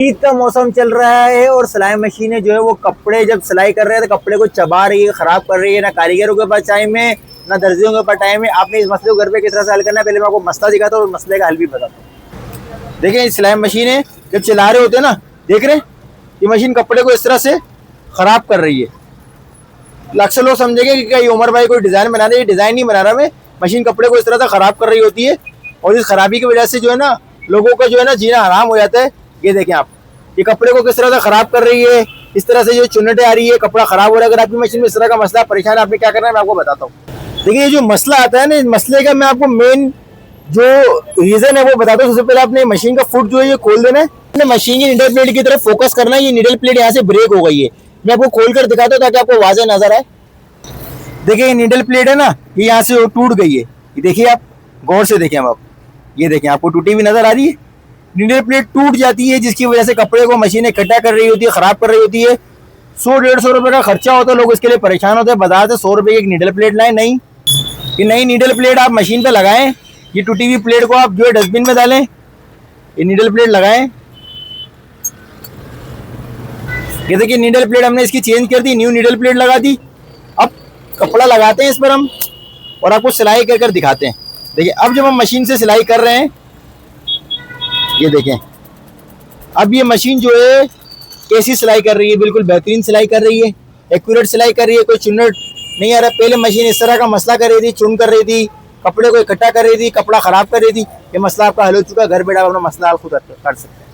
ईद का मौसम चल रहा है और सिलाई मशीनें जो है वो कपड़े जब सिलाई कर रहे हैं तो कपड़े को चबा रही है, खराब कर रही है। ना कारीगरों के पास टाइम है, ना दर्जियों के पास टाइम है। आपने इस मसले को घर पे किस तरह से हल करना है, पहले मैं आपको मसला दिखाता हूँ और मसले का हल भी बताता हूँ। देखिए, सिलाई मशीनें जब चला रहे होते हैं ना, देख रहे हैं ये मशीन कपड़े को इस तरह से खराब कर रही है। अक्सर लोग समझेंगे कि क्या ये उमर भाई कोई डिज़ाइन बना रहे हैं। डिज़ाइन नहीं बना रहा मैं, मशीन कपड़े को इस तरह से खराब कर रही होती है और इस खराबी की वजह से जो है ना लोगों का जो है ना जीना हराम हो जाता है। ये देखें आप, ये कपड़े को किस तरह से खराब कर रही है। इस तरह से जो चुन्नटें आ रही है, कपड़ा खराब हो रहा है। अगर आपकी मशीन में इस तरह का मसला परेशान है, आपने क्या करना है मैं आपको बताता हूँ। देखिए, ये जो मसला आता है ना, इस मसले का मैं आपको मेन जो रीजन है वो बताता हूँ। सबसे पहले आपने मशीन का फुट जो है ये खोल देना है। मशीन की निडल प्लेट की तरफ फोकस करना है। ये निडल प्लेट यहाँ से ब्रेक हो गई है। मैं आपको खोल कर दिखाता हूँ ताकि आपको वाज़ेह नजर आए। देखिए, ये निडल प्लेट है ना, ये यहाँ से टूट गई है। ये देखिए, आप गौर से देखें। आप ये देखें, आपको टूटी हुई नजर आ रही है। निडल प्लेट टूट जाती है जिसकी वजह से कपड़े को मशीनें इकट्ठा कर रही होती है, खराब कर रही होती है। 100-150 रुपए का खर्चा होता है, लोग इसके लिए परेशान होते हैं। बाजार से 100 रुपए की एक निडल प्लेट लाएं। नहीं, ये नई निडल प्लेट आप मशीन पे लगाएं। ये टूटी हुई प्लेट को आप जो है डस्टबिन में डालें। ये निडल प्लेट लगाएं। ये देखिए, निडल प्लेट हमने इसकी चेंज कर दी, न्यू निडल प्लेट लगा दी। अब कपड़ा लगाते हैं इस पर हम और आपको सिलाई कर कर दिखाते हैं। देखिए, अब जब हम मशीन से सिलाई कर रहे हैं, ये देखें, अब ये मशीन जो है कैसी सिलाई कर रही है, बिल्कुल बेहतरीन सिलाई कर रही है, एक्यूरेट सिलाई कर रही है, कोई चुन्नट नहीं आ रहा। पहले मशीन इस तरह का मसला कर रही थी, चुन कर रही थी, कपड़े को इकट्ठा कर रही थी, कपड़ा खराब कर रही थी। ये मसला आपका हल हो चुका है। घर बैठा अपना मसला हल खुद कर सकते हैं।